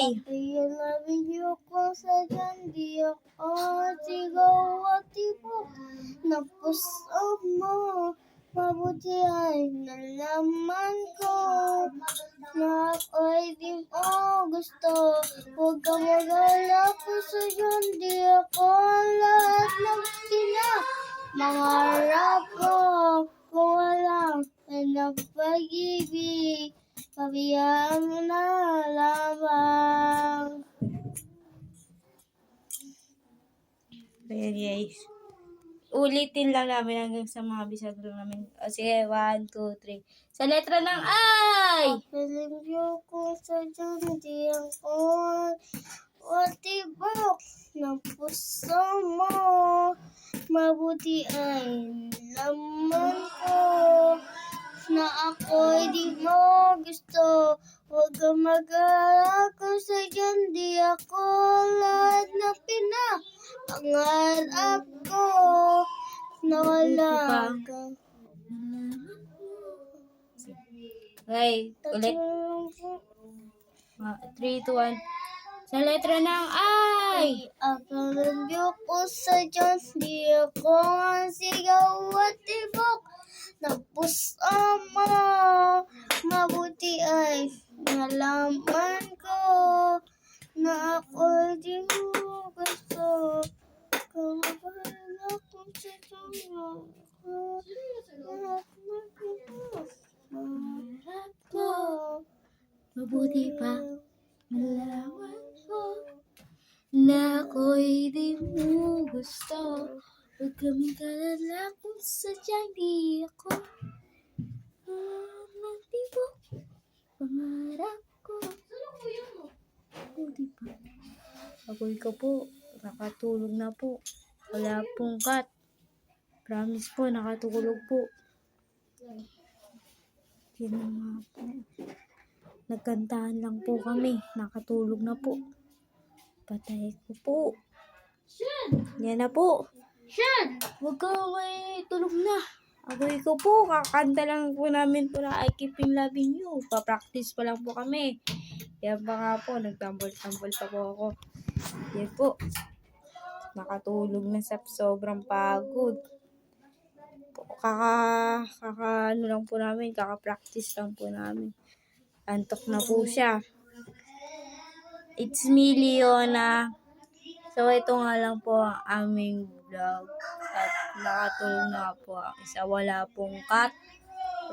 Ayan na video ko sa dyan, di ako sigaw at tibok. Napuso mo, mabuti ay nalaman ko na ako'y di mo gusto. Huwag ka mag-alala, puso dyan, di ako lahat ng mangarap ko. Kung walang pag-ibig, pabiyaan mo na lamang. Ayan guys. Ulitin lang namin hanggang sa mga bisag lang namin. O sige, 1, 2, 3. Sa letra ng I! Piling niyo ko sa dyan, di ako watibok ng puso mo. Mabuti ay laman ko na ako'y di mo gusto. Huwag ka mag-alala ko sa dyan, di ako lahat na pangarap ko na wala ka. Okay, ulit. 3, 2, 1. Sa letra ng I! Akalambyo ko sa dyan, di ako ang sigaw at tibok. Napuso mo, mabuti ay nalaman ko na ako'y di mo gusto. Kamagalan ako sa dyan, Harap ko, mabuti pa, nalaman ko na ako'y di mo gusto. Huwag kami kalala kung sadyang di ako matibok. Pangarap ko, mabuti pa. Ako'y ka po, nakatulog na po. Wala pong cut. Promise po, nakatulog po. Yan na nga po. Nagkantahan lang po kami. Nakatulog na po. Patay ko po. Yan na po. Huwag ka may tulog na. Agoy ko po. Kakanta lang po namin po na I Keep in Loving You. Pa-practice pa lang po kami. Yan pa nga po. Nagtambol-tambol pa po ako. Yan po. Nakatulog na sa sobrang pagod. Ano lang po namin, kaka-practice lang po namin. Antok na po siya. It's me, Leona. So, ito nga lang po ang aming vlog. At nakatulog na po ang isa. Wala pong cut.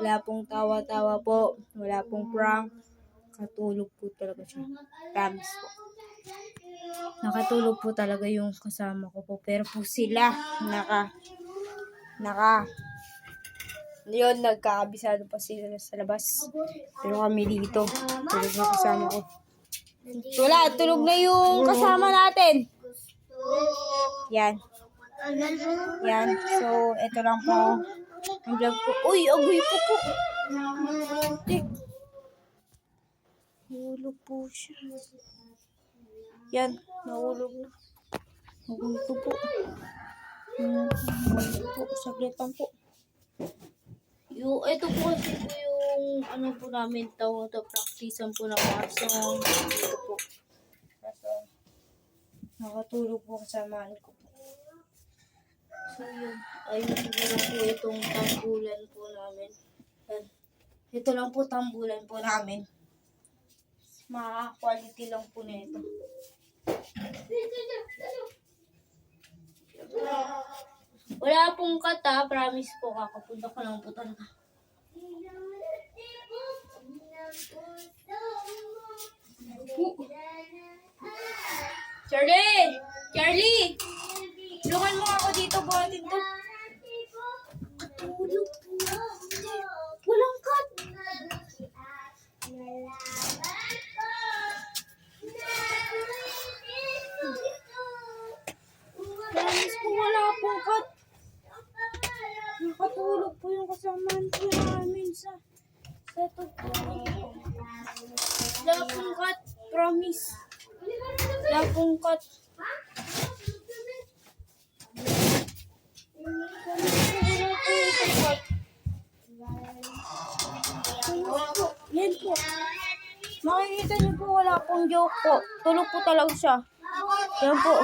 Wala pong tawa-tawa po. Wala pong prank. Nakatulog po talaga siya. Promise po. Nakatulog po talaga yung kasama ko po. Pero po sila, yun, nagkakabisado pa sila sa labas. Pero kami dito, tulog na kasama ko. Wala, tulog na yung kasama natin. Yan. Yan. So, ito lang po ang vlog ko. Uy, agoy po po. Nahulog po siya. Yan, nahulog na. Nahulog po. Nahulog po. Saglit lang po. Ito po kasi po yung ano po namin tawag ito, practicean po na kasong dito po. Kaso, nakatulog po kasamaan ko po. So yun, ayun siguro po itong tambulan po namin. Ito lang po tambulan po namin. Quality lang po na ito. Wala pong kata, promise po, kakapunta ko lang po talaga. Charlie! Charlie! Tulungan mo ako dito, buhatin to. Katulog po. Walang cut. Promise po, wala pong cut. Nakatulog po yung kasamaan po namin sa ito po. Wala pong cut. Promise. Wala pong cut. Yan po. Makikita niyo po, wala pong joke po. Tulog po talaga siya. Yan po.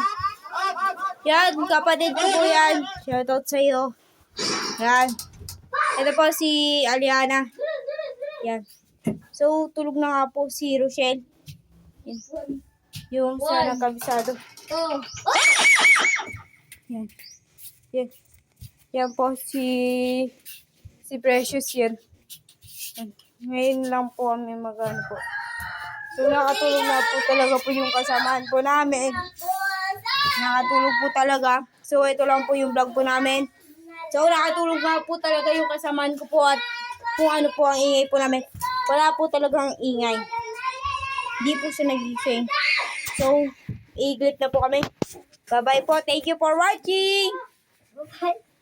Yan, kapatid ko po yan. Shoutout sa iyo. Yan. Ito po si Aliana. Yan. So, tulog na nga po si Rochelle. Yan. Yung sa nakabisado. Yan. Yan. Yan po si Precious yan. Yan. Ngayon lang po kami mag-ano po. So, nakatulog na po talaga po yung kasamaan po namin. Nakatulog po talaga. So, ito lang po yung vlog po namin. So, nakatulog na po talaga yung kasamaan ko po at kung ano po ang ingay po namin. Wala po talagang ingay. Hindi po siya nagising. So, i-glip na po kami. Bye-bye po. Thank you for watching. Bye.